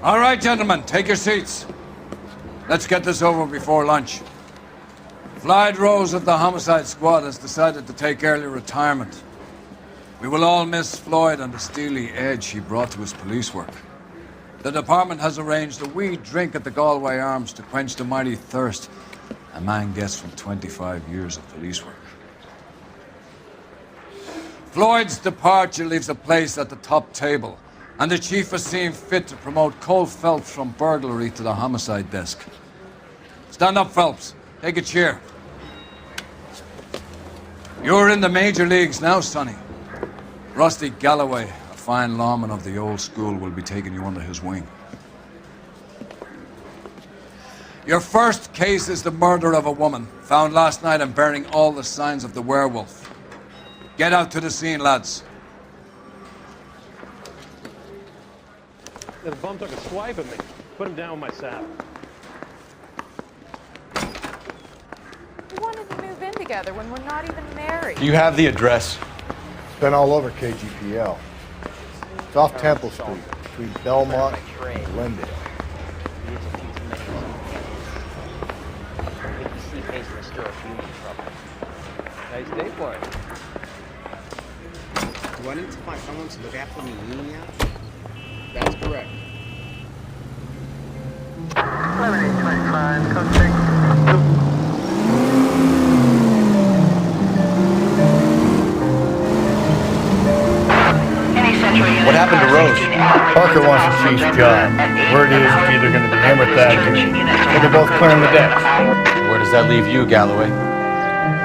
All right, gentlemen, take your seats. Let's get this over before lunch. Floyd Rose of the Homicide Squad has decided to take early retirement. We will all miss Floyd and the steely edge he brought to his police work. The department has arranged a wee drink at the Galway Arms to quench the mighty thirst a man gets from 25 years of police work. Floyd's departure leaves a place at the top table, and the chief has seen fit to promote Cole Phelps from burglary to the homicide desk. Stand up, Phelps. Take a chair. You're in the major leagues now, Sonny. Rusty Galloway, a fine lawman of the old school, will be taking you under his wing. Your first case is the murder of a woman, found last night and bearing all the signs of the werewolf. Get out to the scene, lads. The bum took a swipe at me. Put him down with my saddle. We wanted to move in together when we're not even married. Do you have the address? It's been all over KGPL. It's off Temple Street, between Belmont and Glendale. Nice day for it. Do I need to find someone to look after me now? That's correct. 7825, code 6. What happened to Rose? Parker wants to change job. Word is it's either going to be him or Thad Green. But they're both clearing the decks. Where does that leave you, Galloway?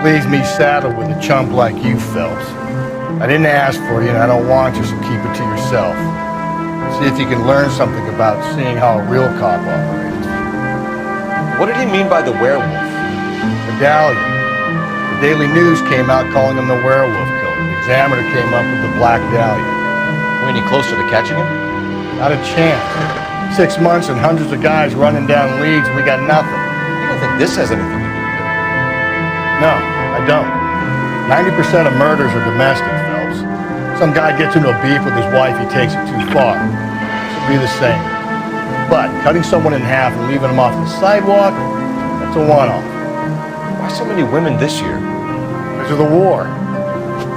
Leaves me saddled with a chump like you, Phelps. I didn't ask for you and I don't want you, so keep it to yourself. See if you can learn something about seeing how a real cop operates. What did he mean by the werewolf? Medallion. The Daily News came out calling him the werewolf killer. The Examiner came up with the Black Dahlia. Are we any closer to catching him? Not a chance. 6 months and hundreds of guys running down leads, and we got nothing. You don't think this has anything to do with it? No, I don't. 90% of murders are domestic, Phelps. Some guy gets into a beef with his wife, he takes it too far. This will be the same. But cutting someone in half and leaving them off the sidewalk, that's a one-off. Why so many women this year? Because of the war.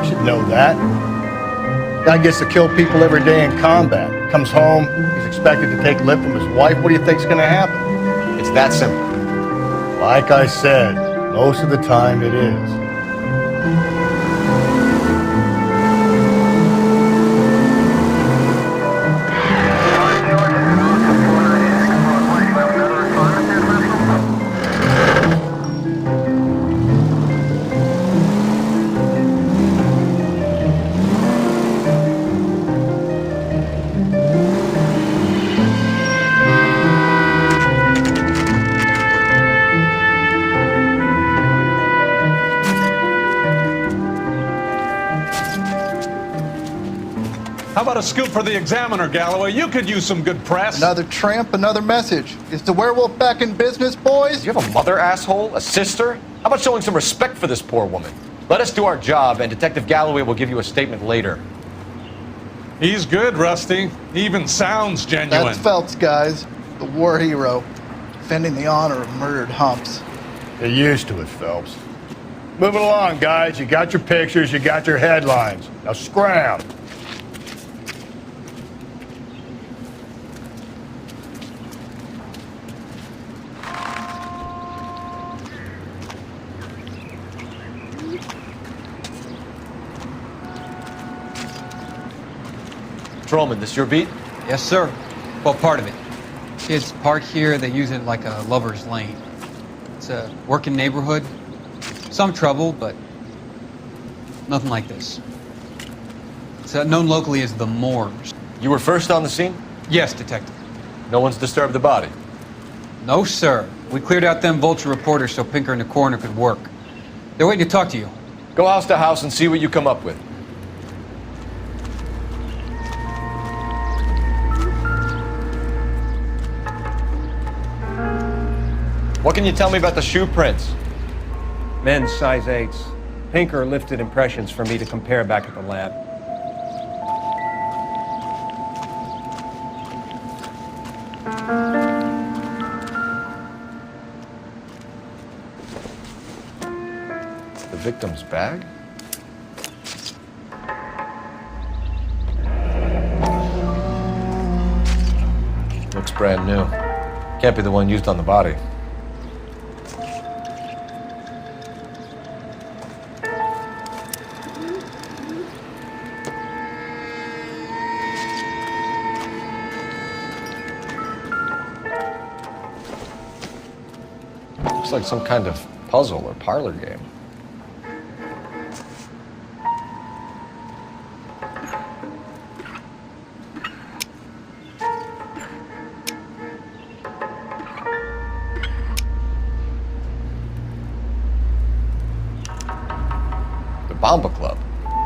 You should know that. Guy gets to kill people every day in combat. Comes home, he's expected to take lip from his wife. What do you think's gonna happen? It's that simple. Like I said, most of the time it is. How about a scoop for the Examiner, Galloway? You could use some good press. Another tramp, another message. Is the werewolf back in business, boys? Do you have a mother, asshole? A sister? How about showing some respect for this poor woman? Let us do our job, and Detective Galloway will give you a statement later. He's good, Rusty. He even sounds genuine. That's Phelps, guys. The war hero. Defending the honor of murdered humps. Get used to it, Phelps. Moving along, guys. You got your pictures, you got your headlines. Now scram. Patrolman, this your beat? Yes, sir. Well, part of it. Kids park here, they use it like a lover's lane. It's a working neighborhood. Some trouble, but Nothing like this. It's known locally as the Moors. You were first on the scene? Yes, Detective. No one's disturbed the body? No, sir. We cleared out them vulture reporters so Pinker and the coroner could work. They're waiting to talk to you. Go house to house and see what you come up with. What can you tell me about the shoe prints? Men's size 8s. Pinker lifted impressions for me to compare back at the lab. The victim's bag? Looks brand new. Can't be the one used on the body. Looks like some kind of puzzle or parlor game. The Bomba Club.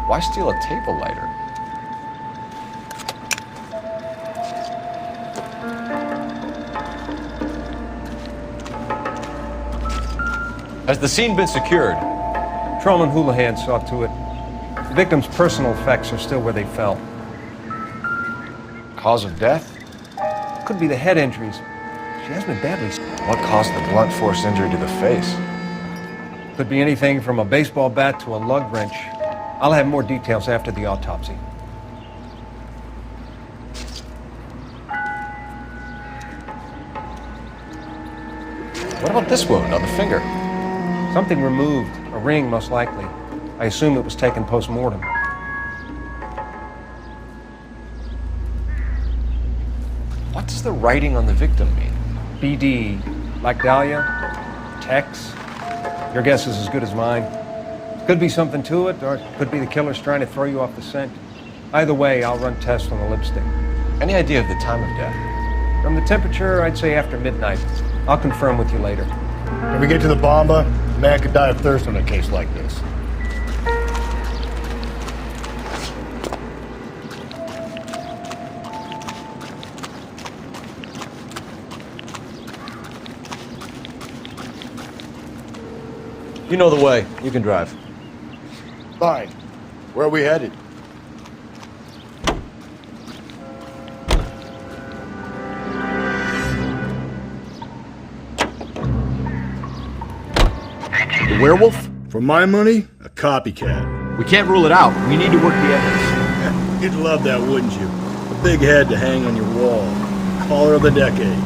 Why steal a table lighter? Has the scene been secured? Troll and Houlihan saw to it. The victim's personal effects are still where they fell. Cause of death? Could be the head injuries. She has been badly. What caused the blunt force injury to the face? Could be anything from a baseball bat to a lug wrench. I'll have more details after the autopsy. What about this wound on the finger? Something removed. A ring, most likely. I assume it was taken post-mortem. What does the writing on the victim mean? BD. Like Dahlia? Tex? Your guess is as good as mine. Could be something to it, or it could be the killer's trying to throw you off the scent. Either way, I'll run tests on the lipstick. Any idea of the time of death? From the temperature, I'd say after midnight. I'll confirm with you later. When we get to the Bomba, a man could die of thirst on a case like this. You know the way. You can drive. Fine. Where are we headed? The werewolf? For my money, a copycat. We can't rule it out. We need to work the evidence. You'd love that, wouldn't you? A big head to hang on your wall. Caller of the decade.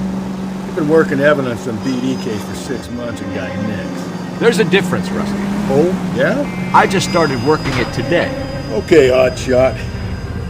You've been working evidence on BD case for 6 months and got nicks. There's a difference, Rusty. Oh, yeah? I just started working it today. Okay, Oddshot.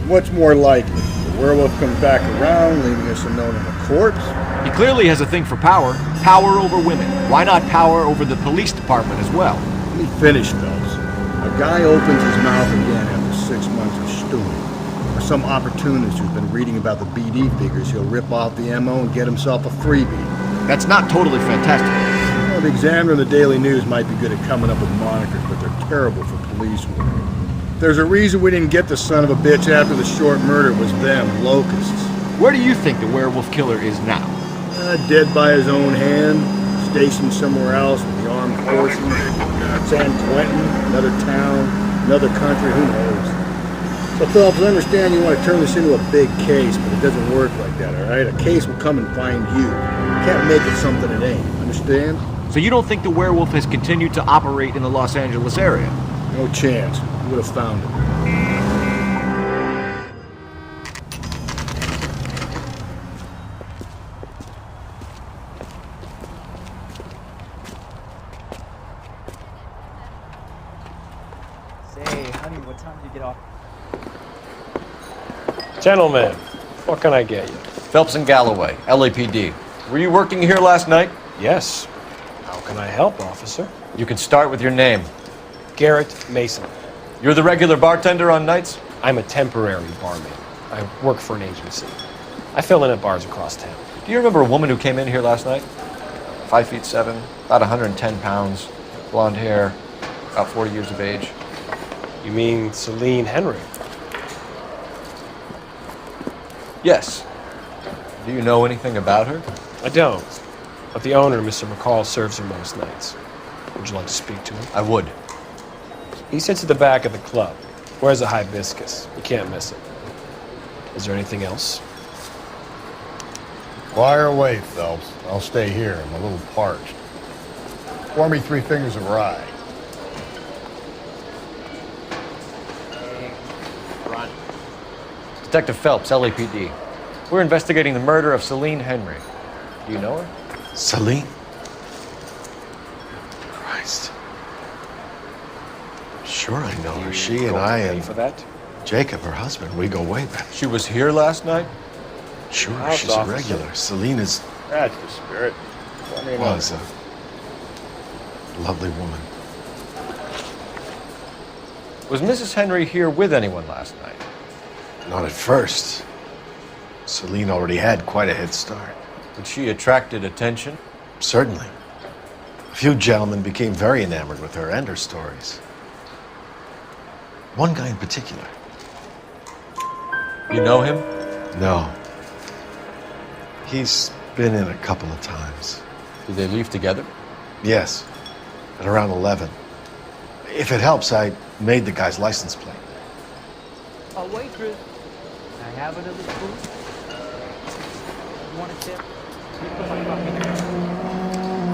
What's more likely? The werewolf comes back around, leaving us a note on a corpse? He clearly has a thing for power. Power over women. Why not power over the police department as well? Let me finish, Phelps. A guy opens his mouth again after 6 months of stewing. Or some opportunist who's been reading about the BD figures, he'll rip off the MO and get himself a freebie. That's not totally fantastic. Well, the Examiner and the Daily News might be good at coming up with monikers, but they're terrible for police work. There's a reason we didn't get the son of a bitch after the short murder. It was them, locusts. Where do you think the werewolf killer is now? Dead by his own hand, stationed somewhere else with the armed forces. San Quentin, another town, another country, who knows? So Phelps, I understand you want to turn this into a big case, but it doesn't work like that, all right? A case will come and find you. You can't make it something it ain't, understand? So you don't think the werewolf has continued to operate in the Los Angeles area? No chance. You would have found it. Say, honey, what time did you get off? Gentlemen, what can I get you? Phelps and Galloway, LAPD. Were you working here last night? Yes. How can I help, officer? You can start with your name. Garrett Mason. You're the regular bartender on nights? I'm a temporary barman. I work for an agency. I fill in at bars across town. Do you remember a woman who came in here last night? 5'7", about 110 pounds, blonde hair, about 40 years of age. You mean Celine Henry? Yes. Do you know anything about her? I don't. But the owner, Mr. McCall, serves her most nights. Would you like to speak to him? I would. He sits at the back of the club. Wears a hibiscus. You can't miss it. Is there anything else? Fire away, Phelps. I'll stay here. I'm a little parched. Pour me 3 fingers of rye. Run. Detective Phelps, LAPD. We're investigating the murder of Celine Henry. Do you know her? Celine? Christ. Sure I know her. She and I and for that? Jacob, her husband, we go way back. She was here last night? Sure, House she's a officer. regular. Celine is... That's the spirit. was a lovely woman. Was Mrs. Henry here with anyone last night? Not at first. Celine already had quite a head start. But she attracted attention? Certainly. A few gentlemen became very enamored with her and her stories. One guy in particular. You know him? No. He's been in a couple of times. Did they leave together? Yes, at around 11. If it helps, I made the guy's license plate. A waitress. I have another spoon. You want a tip?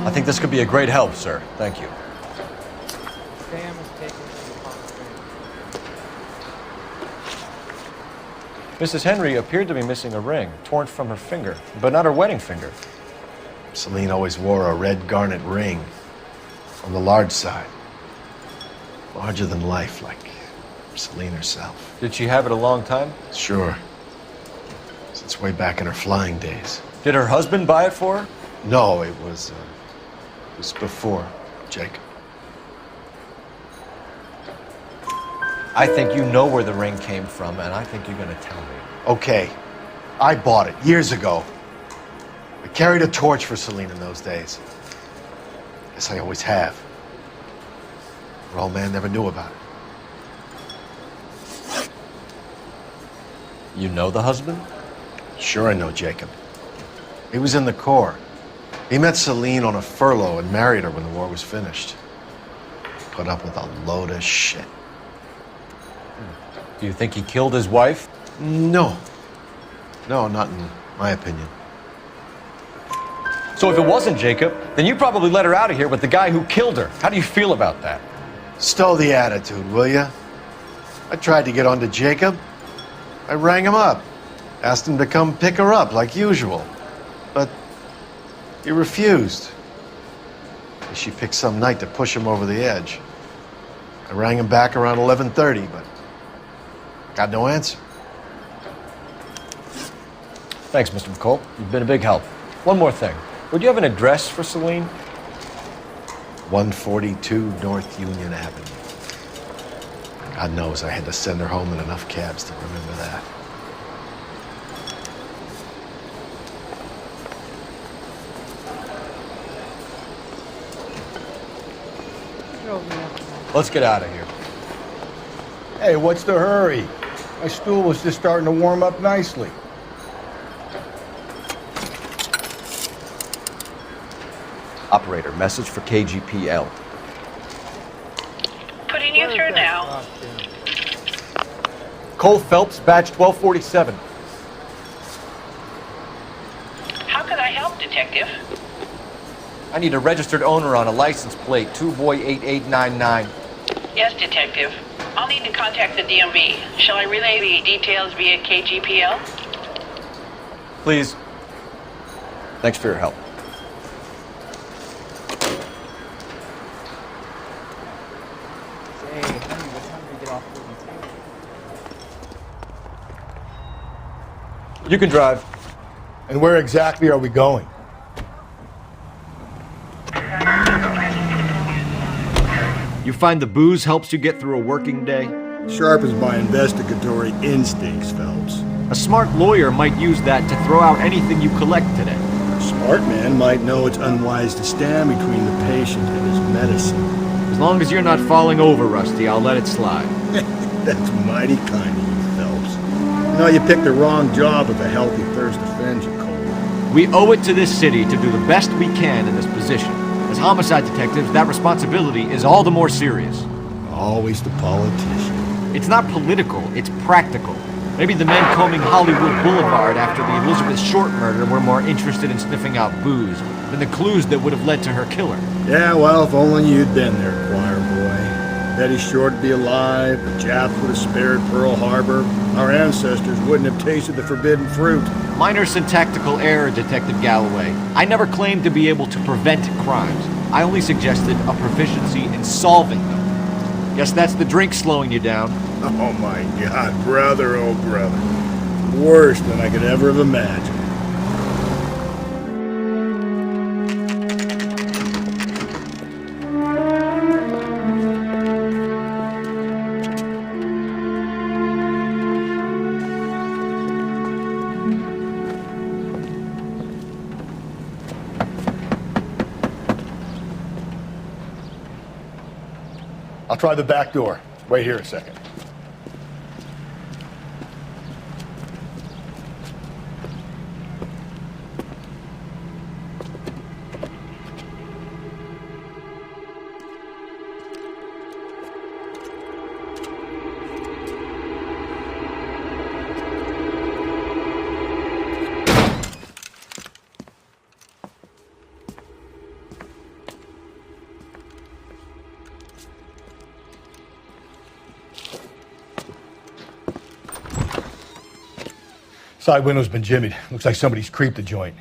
I think this could be a great help, sir. Thank you. Sam is taken to the hospital. Mrs. Henry appeared to be missing a ring, torn from her finger, but not her wedding finger. Celine always wore a red garnet ring on the large side. Larger than life, like Celine herself. Did she have it a long time? Sure. Since way back in her flying days. Did her husband buy it for her? No, it was before Jacob. I think you know where the ring came from, and I think you're going to tell me. Okay, I bought it years ago. I carried a torch for Celine in those days. Guess I always have. Her old man never knew about it. You know the husband? Sure I know Jacob. He was in the Corps. He met Celine on a furlough and married her when the war was finished. Put up with a load of shit. Do you think he killed his wife? No. No, not in my opinion. So if it wasn't Jacob, then you probably let her out of here with the guy who killed her. How do you feel about that? Stow the attitude, will ya? I tried to get onto Jacob. I rang him up. Asked him to come pick her up like usual. But he refused. She picked some night to push him over the edge. I rang him back around 11:30, but got no answer. Thanks, Mr. McCall. You've been a big help. One more thing. Would you have an address for Celine? 142 North Union Avenue. God knows I had to send her home in enough cabs to remember that. Let's get out of here. Hey, what's the hurry? My stool was just starting to warm up nicely. Operator, message for KGPL. Putting you through now. Cole Phelps, badge 1247. How can I help, Detective? I need a registered owner on a license plate, 2boy8899. Yes, Detective. I'll need to contact the DMV. Shall I relay the details via KGPL? Please. Thanks for your help. Hey, honey, what time do we get off the You can drive. And where exactly are we going? You find the booze helps you get through a working day? Sharpens my investigatory instincts, Phelps. A smart lawyer might use that to throw out anything you collect today. A smart man might know it's unwise to stand between the patient and his medicine. As long as you're not falling over, Rusty, I'll let it slide. That's mighty kind of you, Phelps. You know, you picked the wrong job if a healthy thirst offends you, Cole. We owe it to this city to do the best we can in this position. As homicide detectives, that responsibility is all the more serious. Always the politician. It's not political, it's practical. Maybe the men combing Hollywood Boulevard after the Elizabeth Short murder were more interested in sniffing out booze than the clues that would have led to her killer. Yeah, well, if only you'd been there, choir boy. Betty Short would be alive, the Japs would have spared Pearl Harbor, our ancestors wouldn't have tasted the forbidden fruit. Minor syntactical error, Detective Galloway. I never claimed to be able to prevent crimes. I only suggested a proficiency in solving them. Guess that's the drink slowing you down. Oh my God, brother, oh brother. Worse than I could ever have imagined. I'll try the back door. Wait here a second. Side window's been jimmied. Looks like somebody's creeped the joint.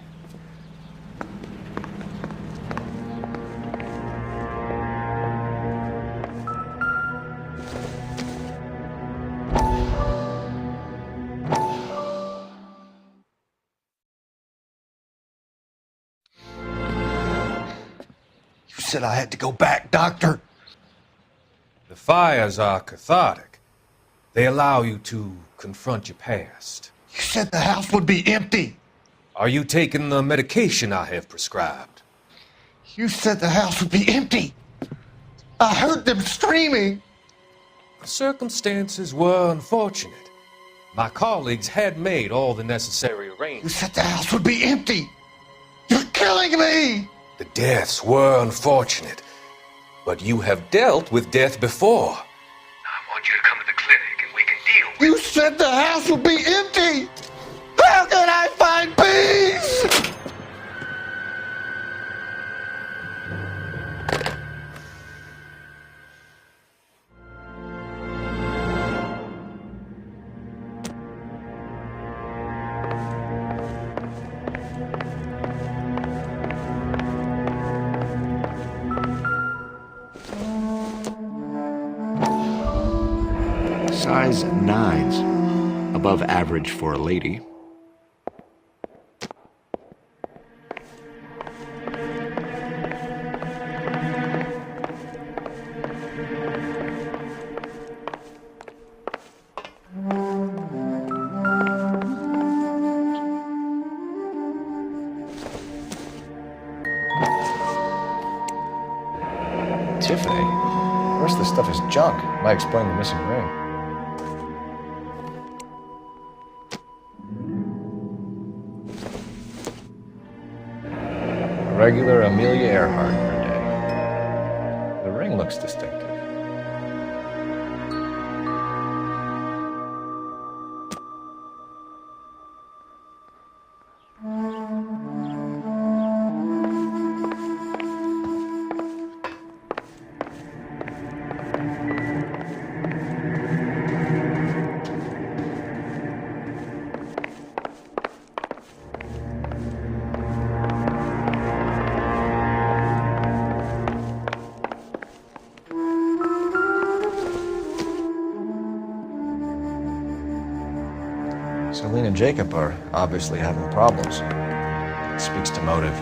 You said I had to go back, Doctor. The fires are cathartic. They allow you to confront your past. You said the house would be empty. Are you taking the medication I have prescribed? You said the house would be empty. I heard them screaming. The circumstances were unfortunate. My colleagues had made all the necessary arrangements. You said the house would be empty. You're killing me. The deaths were unfortunate, but you have dealt with death before. I want you to come to the clinic and we can deal with it. You said the house would be empty. How can I find peace? Size 9s. Above average for a lady. Tiffany? The rest of this stuff is junk. Might explain the missing ring. A regular Amelia Earhart per day. The ring looks distinctive. Celine and Jacob are obviously having problems. It speaks to motive.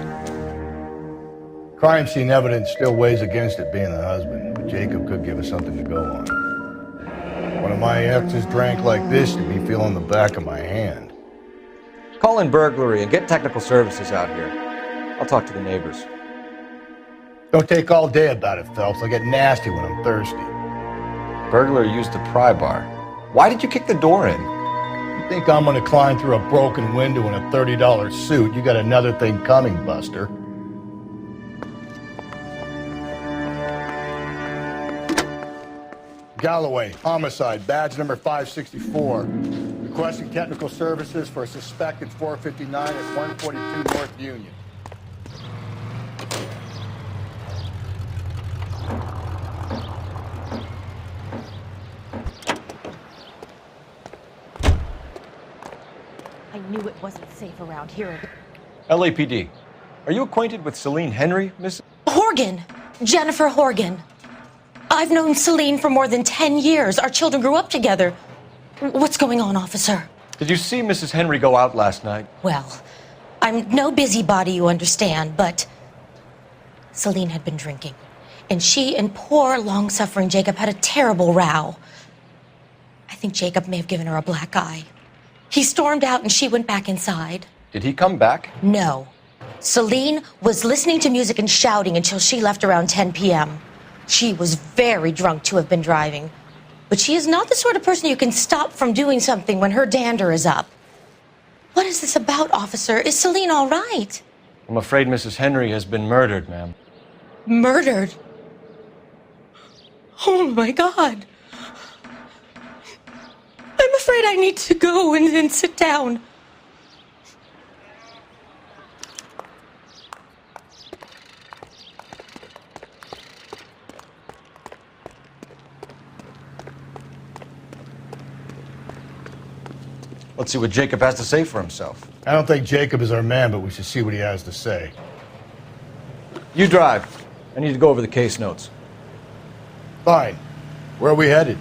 Crime scene evidence still weighs against it being the husband, but Jacob could give us something to go on. One of my exes drank like this, you'd be feeling the back of my hand. Call in burglary and get technical services out here. I'll talk to the neighbors. Don't take all day about it, Phelps. I get nasty when I'm thirsty. Burglar used a pry bar. Why did you kick the door in? You think I'm gonna climb through a broken window in a $30 suit? You got another thing coming, Buster. Galloway, homicide, badge number 564. Requesting technical services for a suspected 459 at 142 North Union. I knew it wasn't safe around here. LAPD. Are you acquainted with Celine Henry, Miss? Horgan! Jennifer Horgan. I've known Celine for more than 10 years. Our children grew up together. What's going on, officer? Did you see Mrs. Henry go out last night? Well, I'm no busybody, you understand, but Celine had been drinking. And she and poor, long-suffering Jacob had a terrible row. I think Jacob may have given her a black eye. He stormed out and she went back inside. Did he come back? No. Celine was listening to music and shouting until she left around 10 p.m. She was very drunk to have been driving. But she is not the sort of person you can stop from doing something when her dander is up. What is this about, officer? Is Celine all right? I'm afraid Mrs. Henry has been murdered, ma'am. Murdered? Oh, my God. I'm afraid I need to go and sit down. Let's see what Jacob has to say for himself. I don't think Jacob is our man, but we should see what he has to say. You drive. I need to go over the case notes. Fine. Where are we headed?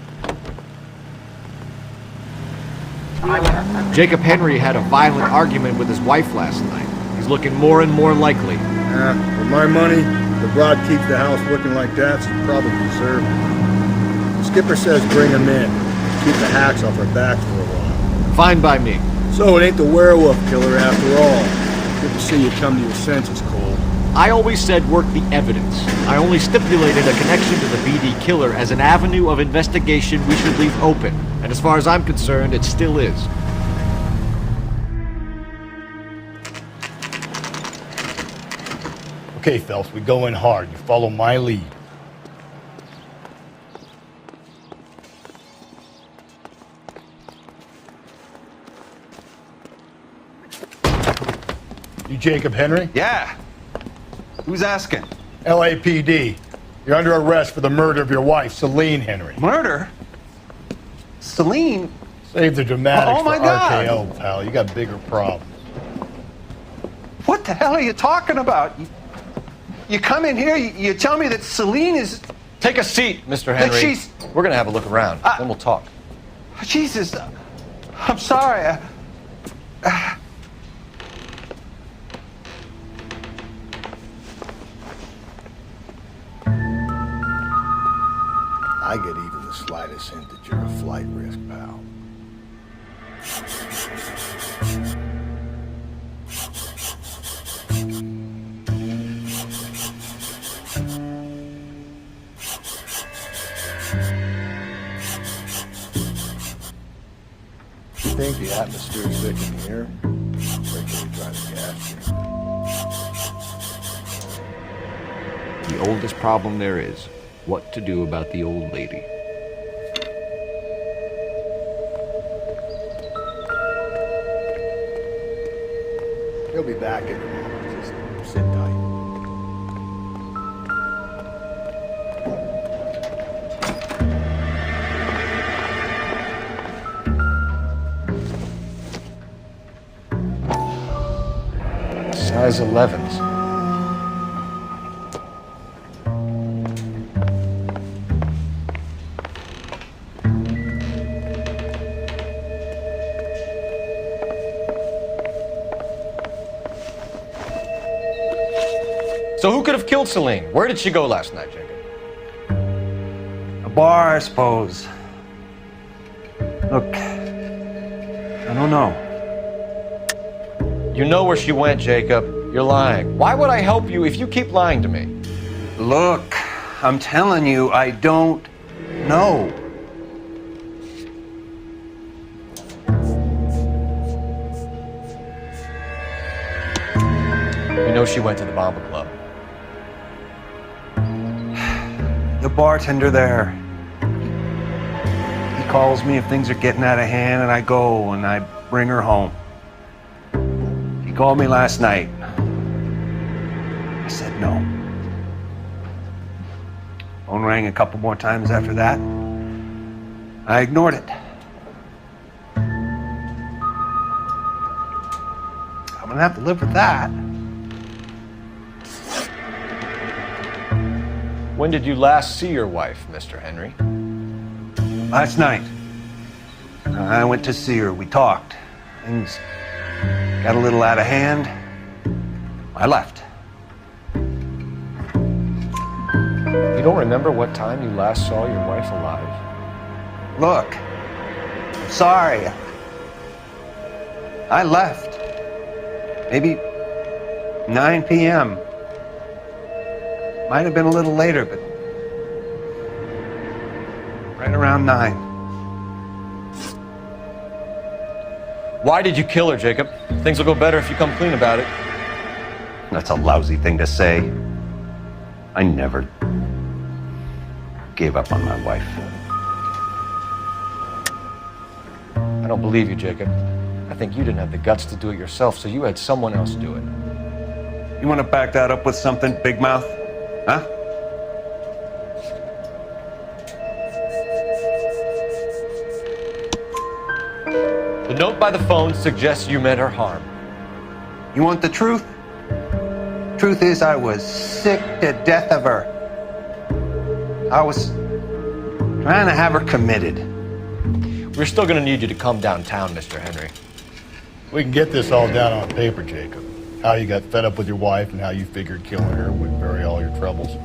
Jacob Henry had a violent argument with his wife last night. He's looking more and more likely. For my money, the broad keeps the house looking like that, so probably deserve it. The skipper says bring him in. Keep the hacks off our backs for a while. Fine by me. So it ain't the werewolf killer after all. Good to see you come to your senses, Cole. I always said work the evidence. I only stipulated a connection to the BD killer as an avenue of investigation we should leave open. And as far as I'm concerned, it still is. Okay, Phelps, we go in hard. You follow my lead. You Jacob Henry? Yeah. Who's asking? LAPD. You're under arrest for the murder of your wife, Celine Henry. Murder? Celine? Save the dramatics Oh, my for God. RKO, pal. You got bigger problems. What the hell are you talking about? You come in here, you tell me that Celine is... Take a seat, Mr. Henry. she's... We're gonna have a look around, then we'll talk. Jesus. I'm sorry. I get even the slightest hint that you're a flight risk, pal. You think the atmosphere's thick in here? Where can we try to gas you? The oldest problem there is. What to do about the old lady. He'll be back in a moment. Just sit tight. Size 11s. So who could have killed Celine? Where did she go last night, Jacob? A bar, I suppose. Look, I don't know. You know where she went, Jacob. You're lying. Why would I help you if you keep lying to me? Look, I'm telling you, I don't know. You know she went to the Bomba Club. The bartender there. He calls me if things are getting out of hand, and I go and I bring her home. He called me last night. I said no. Phone rang a couple more times after that. I ignored it. I'm gonna have to live with that. When did you last see your wife, Mr. Henry? Last night. I went to see her. We talked. Things got a little out of hand. I left. You don't remember what time you last saw your wife alive? Look, I'm sorry. I left. Maybe 9 p.m. Might have been a little later, but right around 9. Why did you kill her, Jacob? Things will go better if you come clean about it. That's a lousy thing to say. I never gave up on my wife. I don't believe you, Jacob. I think you didn't have the guts to do it yourself, so you had someone else do it. You want to back that up with something, big mouth? Huh? The note by the phone suggests you meant her harm. You want the truth? Truth is, I was sick to death of her. I was trying to have her committed. We're still going to need you to come downtown, Mr. Henry. We can get this all down on paper, Jacob. How you got fed up with your wife and how you figured killing her would bury all your troubles.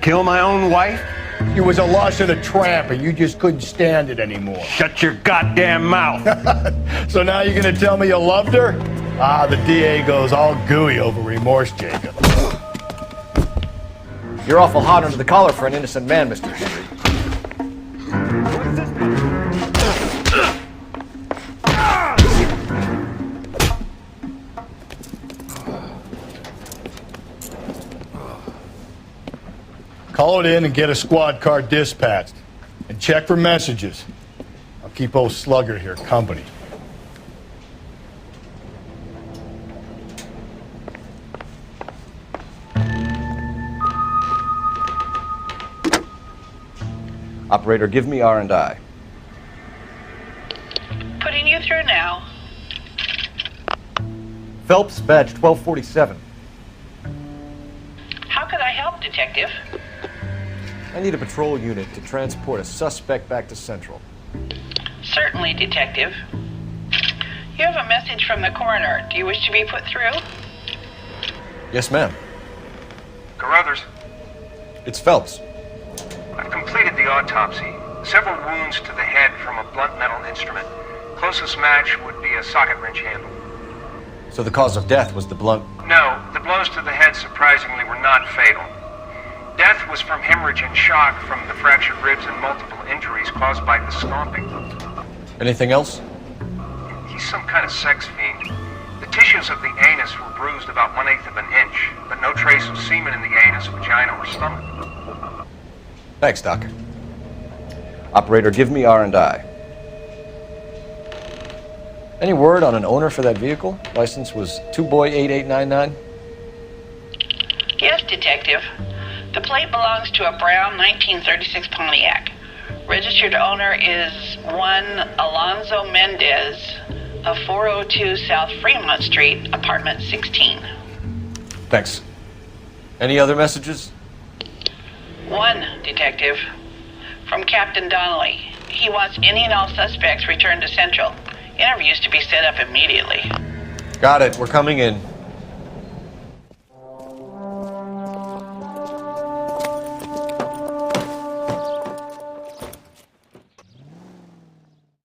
Kill my own wife? She was a lush and a tramp, and you just couldn't stand it anymore. Shut your goddamn mouth. So now you're gonna tell me you loved her? Ah, the DA goes all gooey over remorse, Jacob. You're awful hot under the collar for an innocent man, Mr. Henry. Call it in and get a squad car dispatched. And check for messages. I'll keep old Slugger here company. Operator, give me R&I. Putting you through now. Phelps, badge 1247. How could I help, Detective? I need a patrol unit to transport a suspect back to Central. Certainly, Detective. You have a message from the coroner. Do you wish to be put through? Yes, ma'am. Carruthers, It's Phelps. I've completed the autopsy. Several wounds to the head from a blunt metal instrument. Closest match would be a socket wrench handle. So the cause of death was the blunt... No, the blows to the head surprisingly were not fatal. Death was from hemorrhage and shock from the fractured ribs and multiple injuries caused by the stomping. Anything else? He's some kind of sex fiend. The tissues of the anus were bruised about 1/8 of an inch, but no trace of semen in the anus, vagina, or stomach. Thanks, Doc. Operator, give me R&I. Any word on an owner for that vehicle? License was 2boy8899. Yes, Detective. The plate belongs to a brown 1936 Pontiac. Registered owner is one Alonzo Mendez of 402 South Fremont Street, apartment 16. Thanks. Any other messages? One, Detective. From Captain Donnelly. He wants any and all suspects returned to Central. Interviews to be set up immediately. Got it. We're coming in.